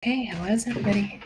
Hey, how is everybody?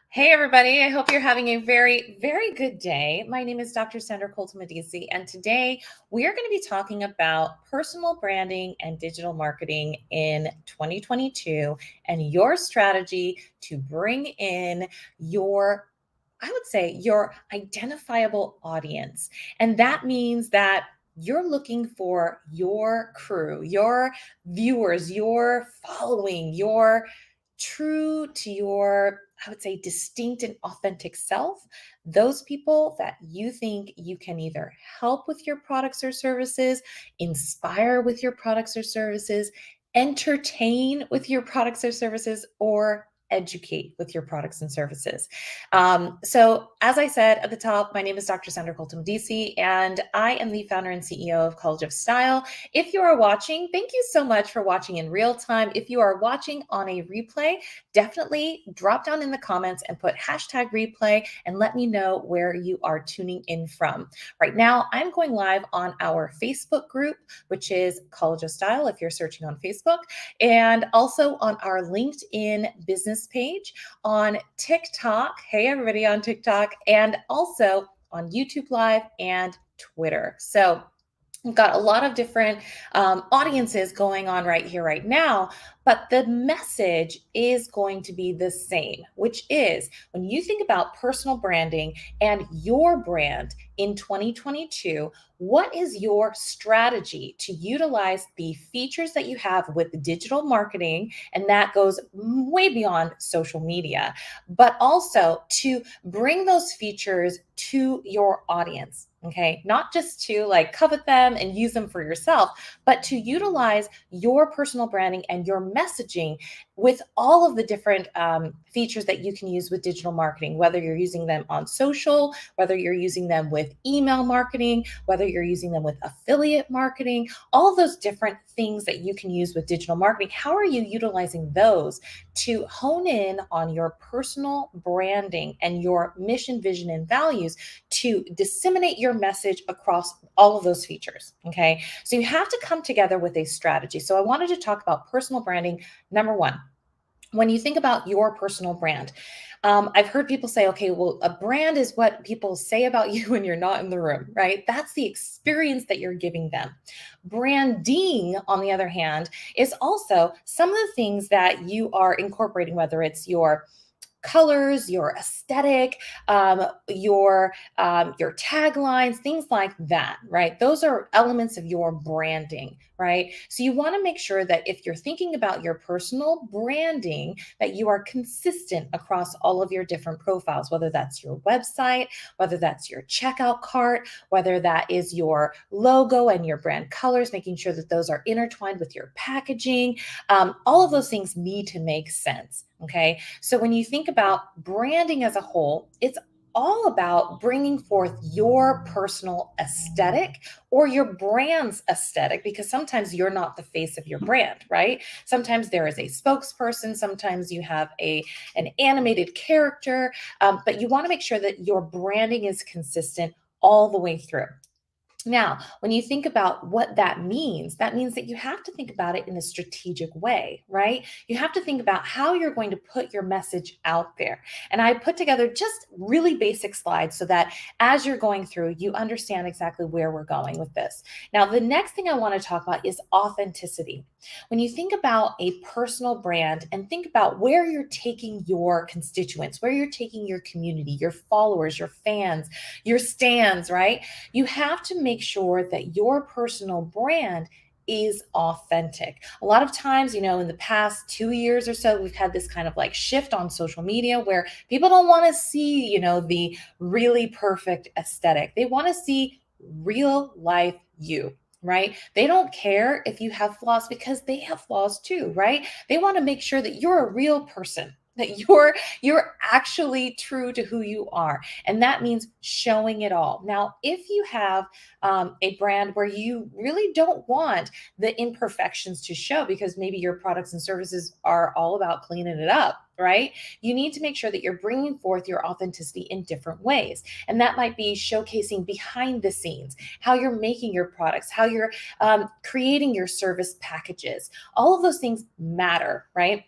Hey, everybody. I hope you're having a very, very good day. My name is Dr. Sandra Colton-Medici, and today we are going to be talking about personal branding and digital marketing in 2022 and your strategy to bring in I would say, your identifiable audience. And that means that you're looking for your crew, your viewers, your following, your true to your, I would say, distinct and authentic self, those people that you think you can either help with your products or services, inspire with your products or services, entertain with your products or services, or educate with your products and services. So, as I said at the top, my name is Dr. Sandra Colton-Medici, and I am the founder and CEO of College of Style. If you are watching, thank you so much for watching in real time. If you are watching on a replay, definitely drop down in the comments and put hashtag replay and let me know where you are tuning in from. Right now, I'm going live on our Facebook group, which is College of Style, if you're searching on Facebook, and also on our LinkedIn business page, on TikTok. Hey, everybody on TikTok, and also on YouTube Live and Twitter. So we've got a lot of different audiences going on right here, right now, but the message is going to be the same, which is when you think about personal branding and your brand in 2022, what is your strategy to utilize the features that you have with digital marketing? And that goes way beyond social media, but also to bring those features to your audience. Okay, not just to like covet them and use them for yourself, but to utilize your personal branding and your messaging with all of the different features that you can use with digital marketing, whether you're using them on social, whether you're using them with email marketing, whether you're using them with affiliate marketing, all of those different things that you can use with digital marketing. How are you utilizing those to hone in on your personal branding and your mission, vision, and values to disseminate your message across all of those features? Okay, so you have to come together with a strategy. So I wanted to talk about personal branding. Number one, when you think about your personal brand, I've heard people say, okay, well, a brand is what people say about you when you're not in the room, right? That's the experience that you're giving them. Branding, on the other hand, is also some of the things that you are incorporating, whether it's your colors, your aesthetic, your taglines, things like that, right? Those are elements of your branding, right? So you want to make sure that if you're thinking about your personal branding, that you are consistent across all of your different profiles, whether that's your website, whether that's your checkout cart, whether that is your logo and your brand colors, making sure that those are intertwined with your packaging. All of those things need to make sense. Okay. So when you think about branding as a whole, it's all about bringing forth your personal aesthetic or your brand's aesthetic, because sometimes you're not the face of your brand, right? Sometimes there is a spokesperson, sometimes you have an animated character, but you want to make sure that your branding is consistent all the way through. Now, when you think about what that means that you have to think about it in a strategic way, right? You have to think about how you're going to put your message out there. And I put together just really basic slides so that as you're going through, you understand exactly where we're going with this. Now, the next thing I want to talk about is authenticity. When you think about a personal brand and think about where you're taking your constituents, where you're taking your community, your followers, your fans, your stands, right? You have to make sure that your personal brand is authentic. A lot of times, in the past 2 years or so, we've had this kind of like shift on social media where people don't want to see, the really perfect aesthetic. They want to see real life you. right? They don't care if you have flaws because they have flaws too, right? They want to make sure that you're a real person, that you're actually true to who you are, and that means showing it all. Now, if you have a brand where you really don't want the imperfections to show because maybe your products and services are all about cleaning it up, right? You need to make sure that you're bringing forth your authenticity in different ways, and that might be showcasing behind the scenes, how you're making your products, how you're creating your service packages. All of those things matter, right?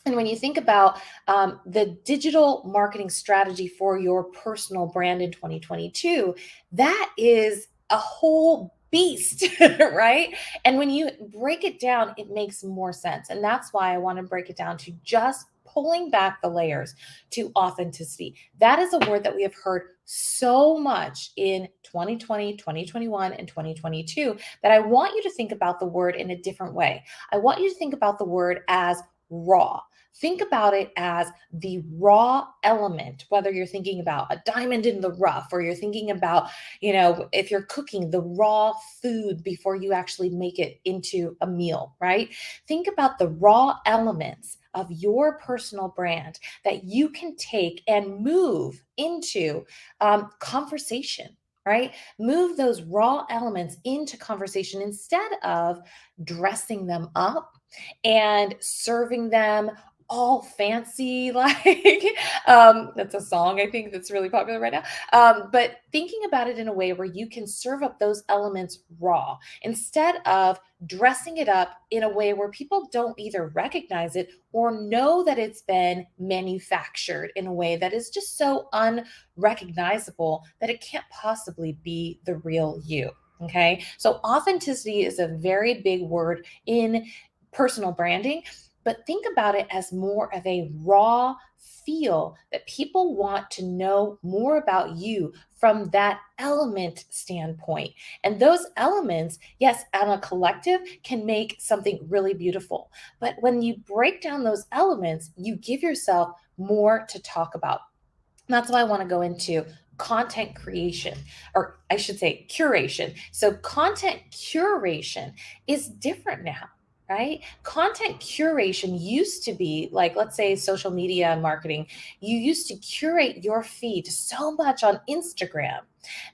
And when you think about the digital marketing strategy for your personal brand in 2022, that is a whole beast, right? And when you break it down, it makes more sense. And that's why I want to break it down to just pulling back the layers to authenticity. That is a word that we have heard so much in 2020, 2021, and 2022 that I want you to think about the word in a different way. I want you to think about the word as raw. Think about it as the raw element, whether you're thinking about a diamond in the rough or you're thinking about, if you're cooking the raw food before you actually make it into a meal, right? Think about the raw elements of your personal brand that you can take and move into conversation, right? Move those raw elements into conversation instead of dressing them up and serving them all fancy like that's a song I think that's really popular right now, but thinking about it in a way where you can serve up those elements raw instead of dressing it up in a way where people don't either recognize it or know that it's been manufactured in a way that is just so unrecognizable that it can't possibly be the real you. Okay, so authenticity is a very big word in personal branding, but think about it as more of a raw feel that people want to know more about you from that element standpoint. And those elements, yes, on a collective can make something really beautiful. But when you break down those elements, you give yourself more to talk about. That's why I want to go into content creation, or I should say curation. So, content curation is different now, right? Content curation used to be like, let's say, social media marketing. You used to curate your feed so much on Instagram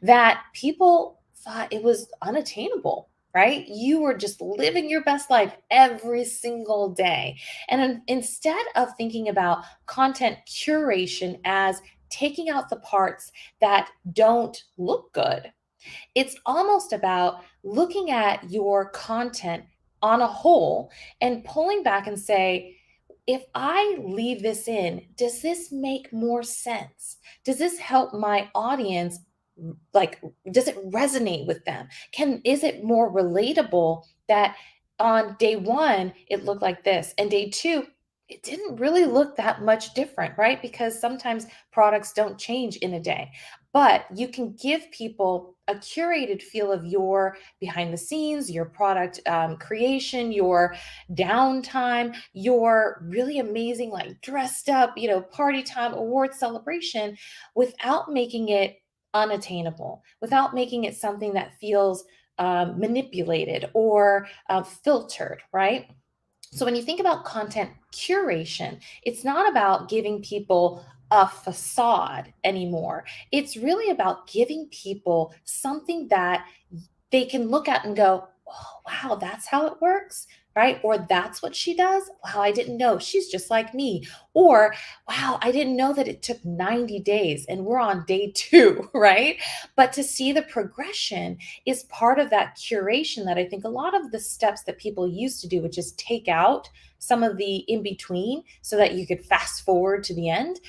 that people thought it was unattainable. Right? You were just living your best life every single day. And instead of thinking about content curation as taking out the parts that don't look good, it's almost about looking at your content on a whole and pulling back and say, if I leave this in, does this make more sense? Does this help my audience? Like, does it resonate with them? Is it more relatable that on day one, it looked like this, and day two, it didn't really look that much different, right? Because sometimes products don't change in a day, but you can give people a curated feel of your behind the scenes, your product creation, your downtime, your really amazing, like dressed up, party time, award celebration without making it unattainable, without making it something that feels manipulated or filtered, right? So when you think about content curation, it's not about giving people a facade anymore. It's really about giving people something that they can look at and go, oh, wow, that's how it works, right? Or that's what she does. Wow, I didn't know. She's just like me. Or, wow, I didn't know that it took 90 days and we're on day two, right? But to see the progression is part of that curation that I think a lot of the steps that people used to do, which is take out some of the in between so that you could fast forward to the end,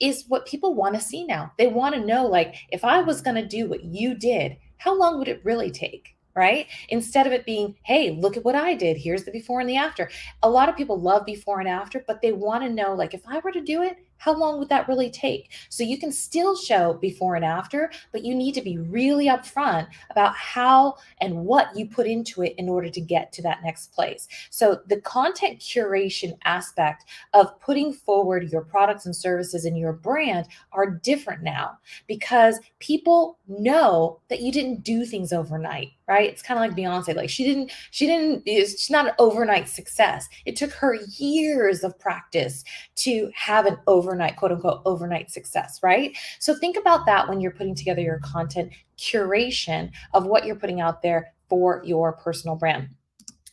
is what people want to see now. They want to know, like, if I was going to do what you did, how long would it really take? Right? Instead of it being, hey, look at what I did. Here's the before and the after. A lot of people love before and after, but they want to know, like, if I were to do it, how long would that really take? So you can still show before and after, but you need to be really upfront about how and what you put into it in order to get to that next place. So the content curation aspect of putting forward your products and services and your brand are different now because people know that you didn't do things overnight, right? It's kind of like Beyonce. Like she's not an overnight success. It took her years of practice to have an overnight, quote unquote, overnight success, right? So think about that when you're putting together your content curation of what you're putting out there for your personal brand.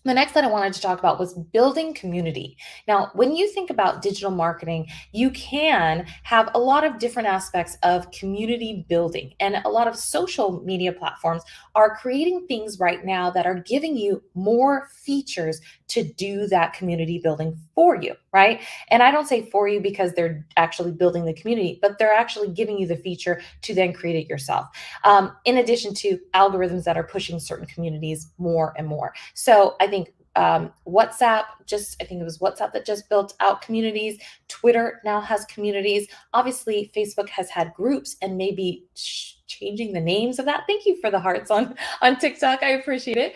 The next that I wanted to talk about was building community. Now, when you think about digital marketing, you can have a lot of different aspects of community building. And a lot of social media platforms are creating things right now that are giving you more features to do that community building for you, right? And I don't say for you because they're actually building the community, but they're actually giving you the feature to then create it yourself. In addition to algorithms that are pushing certain communities more and more. So I think WhatsApp, I think it was WhatsApp that just built out communities. Twitter now has communities. Obviously, Facebook has had groups and maybe changing the names of that. Thank you for the hearts on TikTok. I appreciate it.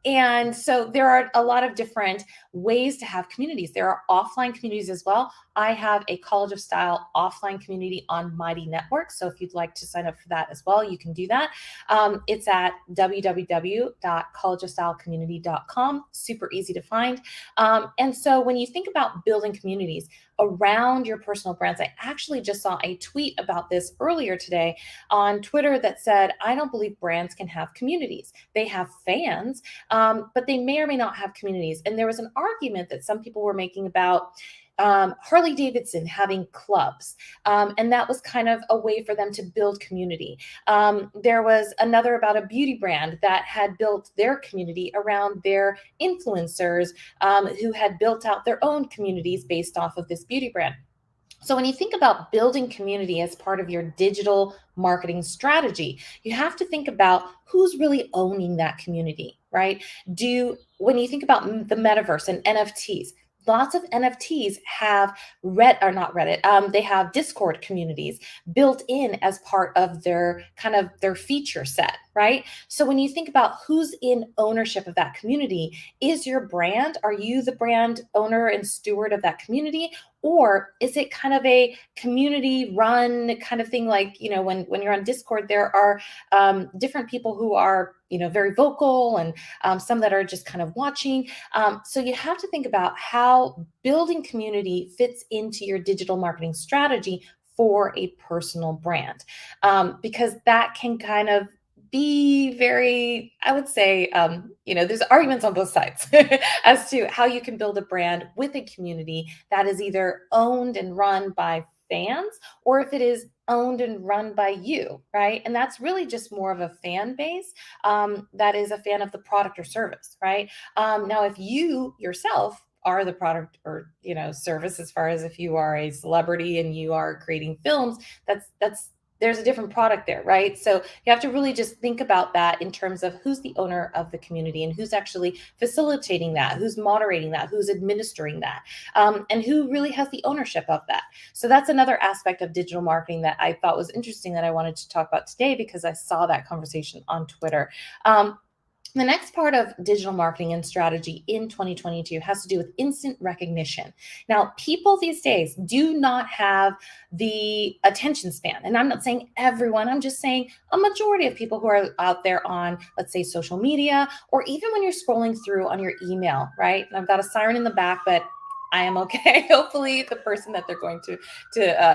And so there are a lot of different ways to have communities. There are offline communities as well. I have a College of Style offline community on Mighty Network. So if you'd like to sign up for that as well, you can do that. It's at www.collegeofstylecommunity.com. Super easy to find. And so when you think about building communities around your personal brands, I actually just saw a tweet about this earlier today on Twitter that said, I don't believe brands can have communities. They have fans, but they may or may not have communities. And there was an argument that some people were making about Harley Davidson having clubs. And that was kind of a way for them to build community. There was another about a beauty brand that had built their community around their influencers who had built out their own communities based off of this beauty brand. So when you think about building community as part of your digital marketing strategy, you have to think about who's really owning that community, right? When you think about the metaverse and NFTs, lots of NFTs have they have Discord communities built in as part of their feature set, right? So when you think about who's in ownership of that community, are you the brand owner and steward of that community? Or is it kind of a community run kind of thing? Like, when you're on Discord, there are different people who are, very vocal and some that are just kind of watching. So you have to think about how building community fits into your digital marketing strategy for a personal brand, because that can kind of be very, I would say, there's arguments on both sides as to how you can build a brand with a community that is either owned and run by fans or if it is owned and run by you, right? And that's really just more of a fan base that is a fan of the product or service, right? Now, if you yourself are the product or service, as far as if you are a celebrity and you are creating films, that's there's a different product there, right? So you have to really just think about that in terms of who's the owner of the community and who's actually facilitating that, who's moderating that, who's administering that, and who really has the ownership of that. So that's another aspect of digital marketing that I thought was interesting that I wanted to talk about today because I saw that conversation on Twitter. The next part of digital marketing and strategy in 2022 has to do with instant recognition. Now, people these days do not have the attention span. And I'm not saying everyone, I'm just saying a majority of people who are out there on, let's say, social media, or even when you're scrolling through on your email, right? And I've got a siren in the back, but I am okay. Hopefully the person that they're going to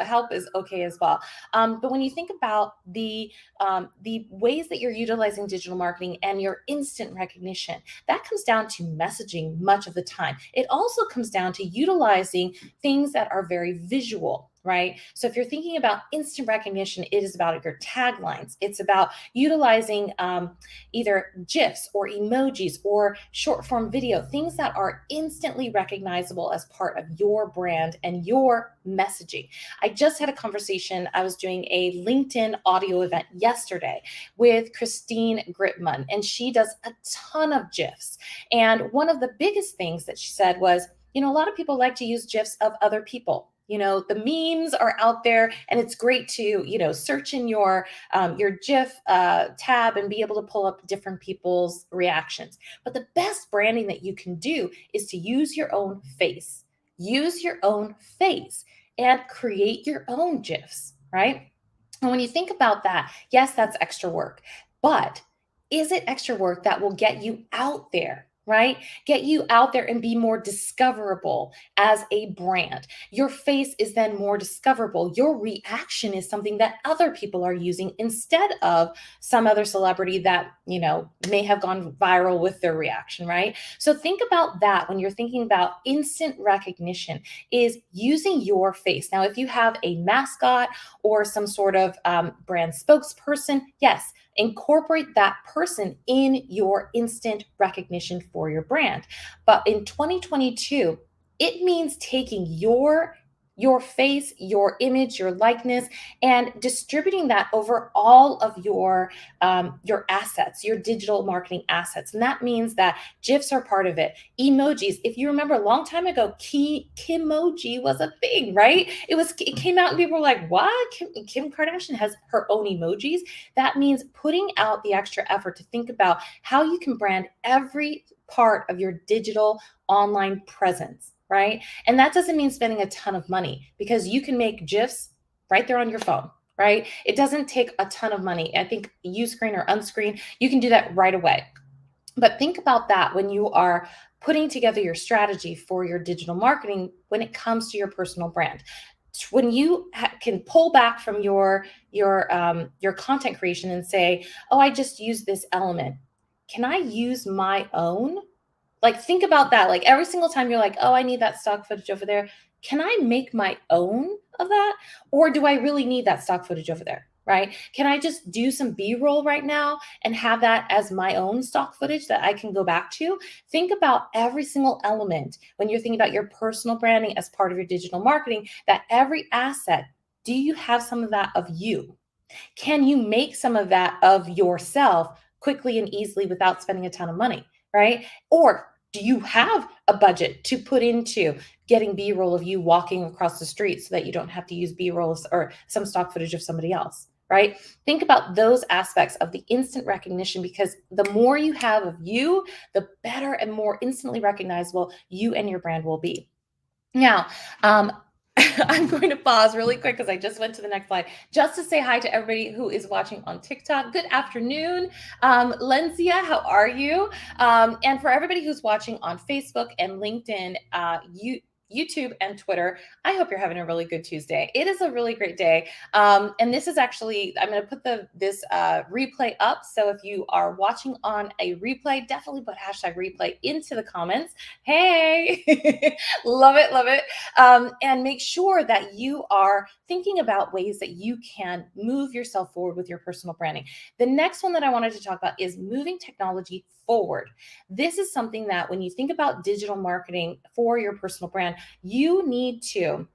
help is okay as well. But when you think about the ways that you're utilizing digital marketing and your instant recognition, that comes down to messaging much of the time. It also comes down to utilizing things that are very visual, right? So if you're thinking about instant recognition, it is about your taglines. It's about utilizing either GIFs or emojis or short form video, things that are instantly recognizable as part of your brand and your messaging. I just had a conversation. I was doing a LinkedIn audio event yesterday with Christine Gritman, and she does a ton of GIFs. And one of the biggest things that she said was, a lot of people like to use GIFs of other people. The memes are out there, and it's great to, search in your GIF tab and be able to pull up different people's reactions. But the best branding that you can do is to use your own face. Use your own face and create your own GIFs, right? And when you think about that, yes, that's extra work, but is it extra work that will get you out there, right? Get you out there and be more discoverable as a brand. Your face is then more discoverable. Your reaction is something that other people are using instead of some other celebrity that, may have gone viral with their reaction, right? So think about that when you're thinking about instant recognition, is using your face. Now, if you have a mascot or some sort of brand spokesperson, yes, incorporate that person in your instant recognition for your brand. But in 2022, it means taking your face, your image, your likeness, and distributing that over all of your assets, your digital marketing assets. And that means that GIFs are part of it. Emojis. If you remember, a long time ago, Kimoji was a thing, right? It came out and people were like, "What? Kim Kardashian has her own emojis." That means putting out the extra effort to think about how you can brand every part of your digital online presence, right? And that doesn't mean spending a ton of money, because you can make GIFs right there on your phone, right? It doesn't take a ton of money. I think use screen or unscreen, you can do that right away. But think about that when you are putting together your strategy for your digital marketing when it comes to your personal brand. When you can pull back from your content creation and say, "Oh, I just use this element. Can I use my own?" Like, think about that. Like, every single time you're like, "Oh, I need that stock footage over there. Can I make my own of that? Or do I really need that stock footage over there?" Right? Can I just do some B-roll right now and have that as my own stock footage that I can go back to? Think about every single element when you're thinking about your personal branding as part of your digital marketing, that every asset, do you have some of that of you? Can you make some of that of yourself quickly and easily without spending a ton of money, right? Or do you have a budget to put into getting B-roll of you walking across the street so that you don't have to use B-rolls or some stock footage of somebody else, right? Think about those aspects of the instant recognition, because the more you have of you, the better and more instantly recognizable you and your brand will be. Now, I'm going to pause really quick because I just went to the next slide just to say hi to everybody who is watching on TikTok. Good afternoon. Lencia, how are you? And for everybody who's watching on Facebook and LinkedIn, YouTube and Twitter, I hope you're having a really good Tuesday. It is a really great day. And this is actually, I'm going to put this replay up. So if you are watching on a replay, definitely put #replay into the comments. Hey, love it, love it. And make sure that you are thinking about ways that you can move yourself forward with your personal branding. The next one that I wanted to talk about is moving technology forward. This is something that when you think about digital marketing for your personal brand, you need to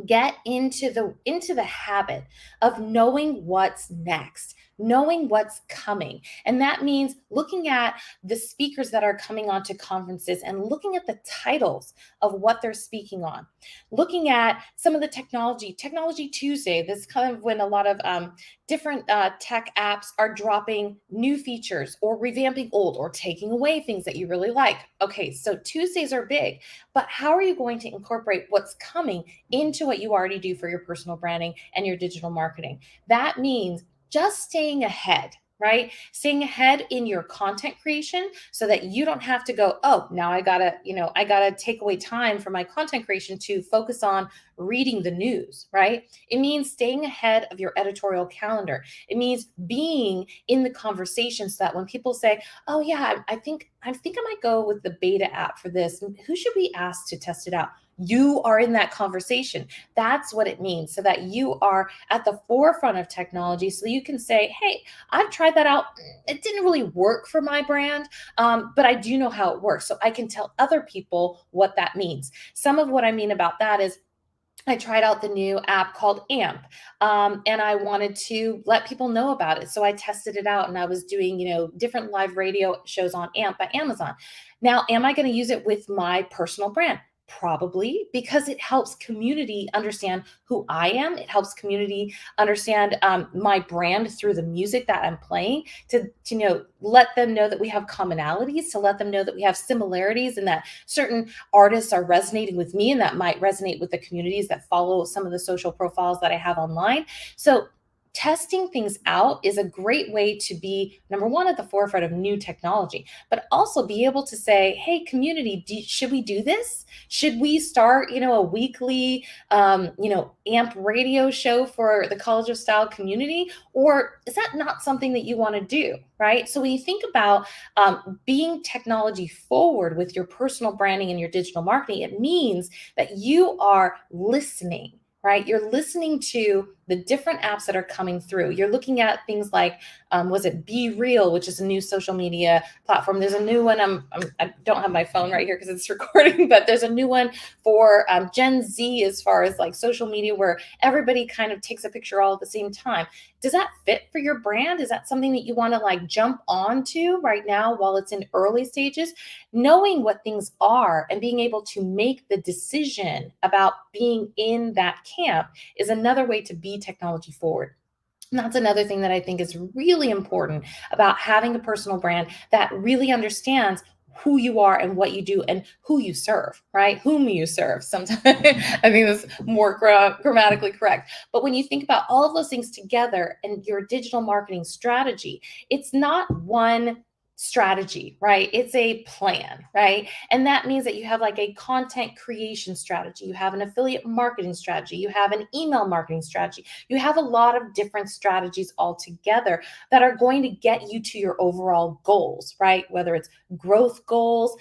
get into the habit of knowing what's next, knowing what's coming. And that means looking at the speakers that are coming onto conferences and looking at the titles of what they're speaking on, looking at some of the technology Tuesday. This is kind of when a lot of different tech apps are dropping new features or revamping old or taking away things that you really like. Okay, so Tuesdays are big, but how are you going to incorporate what's coming into what you already do for your personal branding and your digital marketing? That means just staying ahead, right? Staying ahead in your content creation so that you don't have to go, "Oh, now I gotta take away time from my content creation to focus on reading the news," right? It means staying ahead of your editorial calendar. It means being in the conversation so that when people say, "Oh yeah, I think I might go with the beta app for this. Who should we ask to test it out?" You are in that conversation. That's what it means, so that you are at the forefront of technology, so you can say, "Hey, I've tried that out. It didn't really work for my brand, but I do know how it works." So I can tell other people what that means. Some of what I mean about that is I tried out the new app called AMP, and I wanted to let people know about it. So I tested it out, and I was doing, different live radio shows on AMP by Amazon. Now, am I going to use it with my personal brand? Probably because it helps community understand who I am. It helps community understand my brand through the music that I'm playing, to let them know that we have commonalities, to let them know that we have similarities, and that certain artists are resonating with me, and that might resonate with the communities that follow some of the social profiles that I have online. So testing things out is a great way to be, number one, at the forefront of new technology, but also be able to say, hey, community, should we do this? Should we start, a weekly, AMP radio show for the College of Style community? Or is that not something that you want to do? Right. So when you think about being technology forward with your personal branding and your digital marketing, it means that you are listening. Right. You're listening to the different apps that are coming through. You're looking at things like, was it Be Real, which is a new social media platform. There's a new one. I don't have my phone right here because it's recording, but there's a new one for Gen Z as far as like social media, where everybody kind of takes a picture all at the same time. Does that fit for your brand? Is that something that you want to like jump onto right now while it's in early stages? Knowing what things are and being able to make the decision about being in that camp is another way to be technology forward. And that's another thing that I think is really important about having a personal brand that really understands who you are and what you do and who you serve, right? Whom you serve. Sometimes I think that's more grammatically correct. But when you think about all of those things together and your digital marketing strategy, it's not one strategy, right? It's a plan, right? And that means that you have like a content creation strategy, you have an affiliate marketing strategy, you have an email marketing strategy, you have a lot of different strategies all together that are going to get you to your overall goals, right? Whether it's growth goals,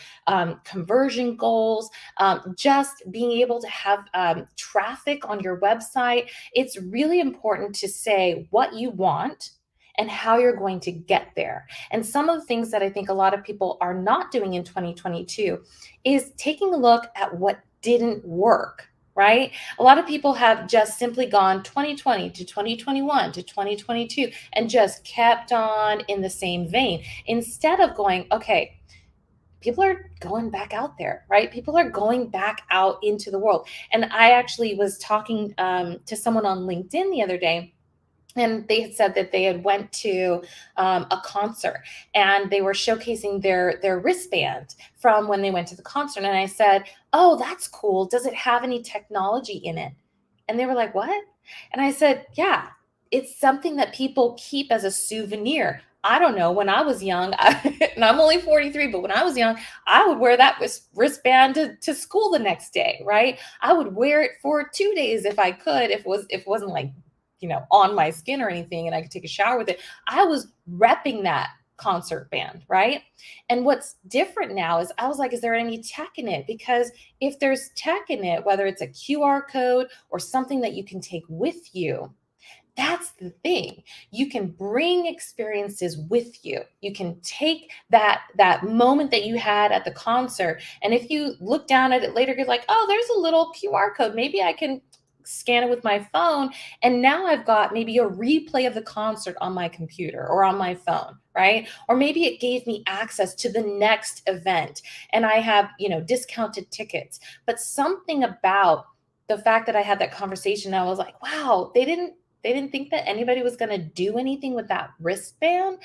conversion goals, just being able to have traffic on your website. It's really important to say what you want and how you're going to get there. And some of the things that I think a lot of people are not doing in 2022 is taking a look at what didn't work, right? A lot of people have just simply gone 2020 to 2021 to 2022 and just kept on in the same vein instead of going, okay, people are going back out there, right? People are going back out into the world. And I actually was talking to someone on LinkedIn the other day, and they had said that they had went to a concert and they were showcasing their wristband from when they went to the concert. And I said, oh, that's cool. Does it have any technology in it? And they were like, what? And I said, yeah, it's something that people keep as a souvenir. I don't know. When I was young, and I'm only 43, but when I was young, I would wear that wristband to school the next day, right? I would wear it for 2 days if I could, if it wasn't like on my skin or anything, and I could take a shower with it. I was repping that concert band, right? And what's different now is I was like, is there any tech in it? Because if there's tech in it, whether it's a QR code or something that you can take with you, that's the thing. You can bring experiences with you. You can take that moment that you had at the concert, and if you look down at it later, you're like, oh, there's a little QR code. Maybe I can scan it with my phone, and now I've got maybe a replay of the concert on my computer or on my phone, right? Or maybe it gave me access to the next event and I have discounted tickets. But something about the fact that I had that conversation, I was like, wow, they didn't think that anybody was going to do anything with that wristband.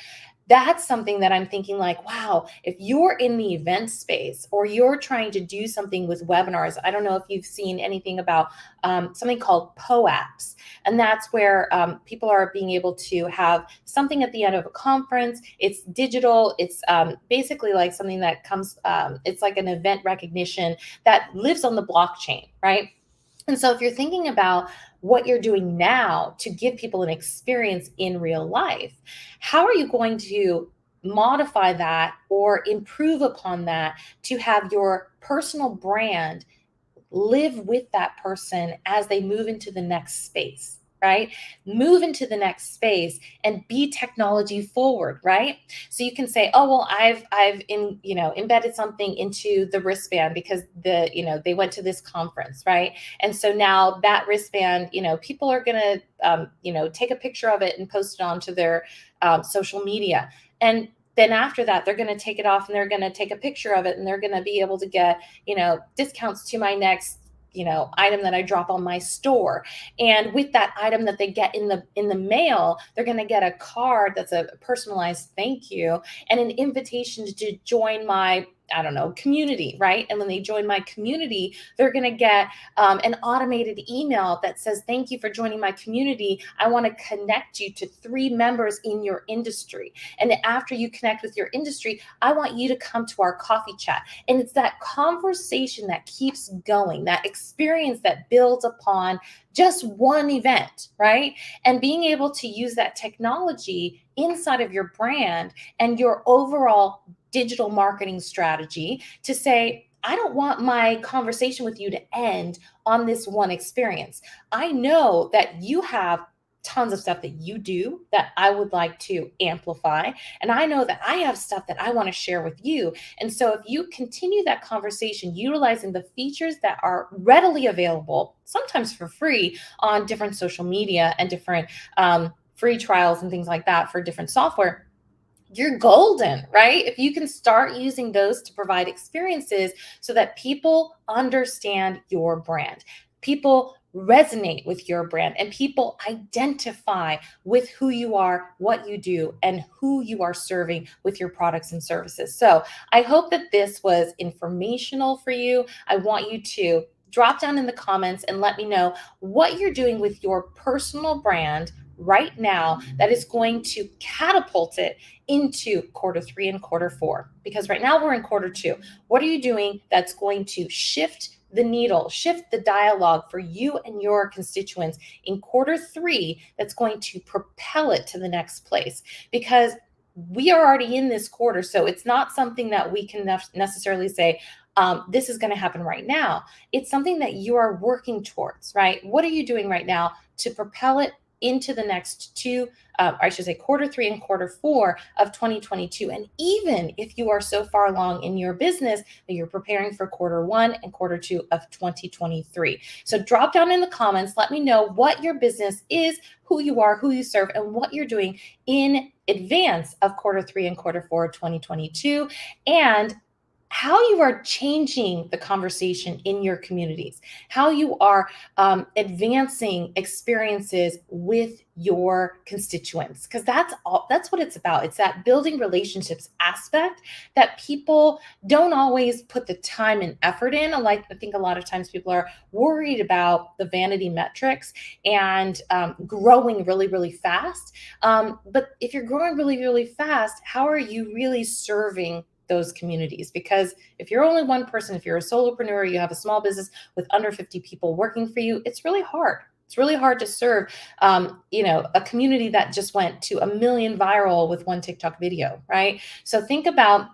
That's something that I'm thinking like, wow, if you're in the event space or you're trying to do something with webinars, I don't know if you've seen anything about something called POAPs. And that's where people are being able to have something at the end of a conference. It's digital. It's basically like something that comes, it's like an event recognition that lives on the blockchain, right? And so if you're thinking about what you're doing now to give people an experience in real life, how are you going to modify that or improve upon that to have your personal brand live with that person as they move into the next space, right? Move into the next space and be technology forward, right? So you can say, oh, well, I've embedded something into the wristband because they went to this conference, right? And so now that wristband, people are going to, take a picture of it and post it onto their social media. And then after that, they're going to take it off and they're going to take a picture of it and they're going to be able to get, discounts to my next item that I drop on my store. And with that item that they get in the mail, they're going to get a card that's a personalized thank you and an invitation to join my, I don't know, community, right? And when they join my community, they're going to get an automated email that says, thank you for joining my community. I want to connect you to 3 members in your industry. And after you connect with your industry, I want you to come to our coffee chat. And it's that conversation that keeps going, that experience that builds upon just one event, right? And being able to use that technology inside of your brand and your overall digital marketing strategy to say, I don't want my conversation with you to end on this one experience. I know that you have tons of stuff that you do that I would like to amplify. And I know that I have stuff that I want to share with you. And so if you continue that conversation, utilizing the features that are readily available, sometimes for free on different social media and different free trials and things like that for different software, you're golden, right? If you can start using those to provide experiences so that people understand your brand, people resonate with your brand, and people identify with who you are, what you do, and who you are serving with your products and services. So I hope that this was informational for you. I want you to drop down in the comments and let me know what you're doing with your personal brand right now that is going to catapult it into Q3 and Q4. Because right now we're in Q2. What are you doing that's going to shift the needle, shift the dialogue for you and your constituents in Q3 that's going to propel it to the next place? Because we are already in this quarter, so it's not something that we can necessarily say, this is going to happen right now. It's something that you are working towards, right? What are you doing right now to propel it into the next Q3 and Q4 of 2022. And even if you are so far along in your business that you're preparing for Q1 and Q2 of 2023. So drop down in the comments, let me know what your business is, who you are, who you serve, and what you're doing in advance of Q3 and Q4 of 2022. And how you are changing the conversation in your communities, how you are advancing experiences with your constituents, because that's what it's about. It's that building relationships aspect that people don't always put the time and effort in. I think a lot of times people are worried about the vanity metrics and growing really, really fast. But if you're growing really, really fast, how are you really serving those communities? Because if you're only one person, if you're a solopreneur, you have a small business with under 50 people working for you, it's really hard. It's really hard to serve, a community that just went to 1 million viral with one TikTok video, right? So think about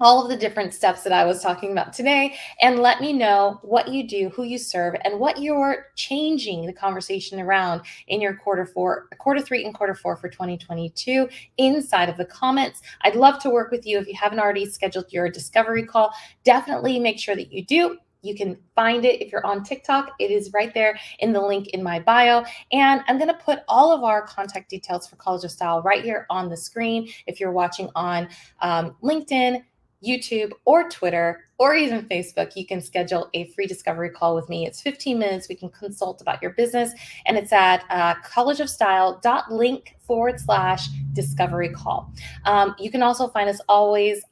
all of the different steps that I was talking about today, and let me know what you do, who you serve, and what you're changing the conversation around in your Q3 and Q4 for 2022 inside of the comments. I'd love to work with you. If you haven't already scheduled your discovery call, definitely make sure that you do. You can find it if you're on TikTok. It is right there in the link in my bio. And I'm going to put all of our contact details for College of Style right here on the screen. If you're watching on LinkedIn, YouTube, or Twitter, or even Facebook, you can schedule a free discovery call with me. It's 15 minutes. We can consult about your business, and it's at collegeofstyle.link/discovery call. You can also find us always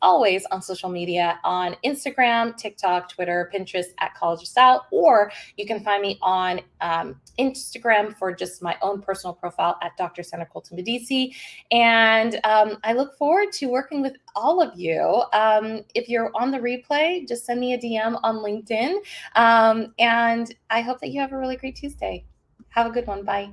on social media on Instagram, TikTok, Twitter, Pinterest at College of Style, or you can find me on Instagram for just my own personal profile at Dr. Sandra Colton-Medici. And I look forward to working with all of you. If you're on the replay, just send me a DM on LinkedIn. And I hope that you have a really great Tuesday. Have a good one. Bye.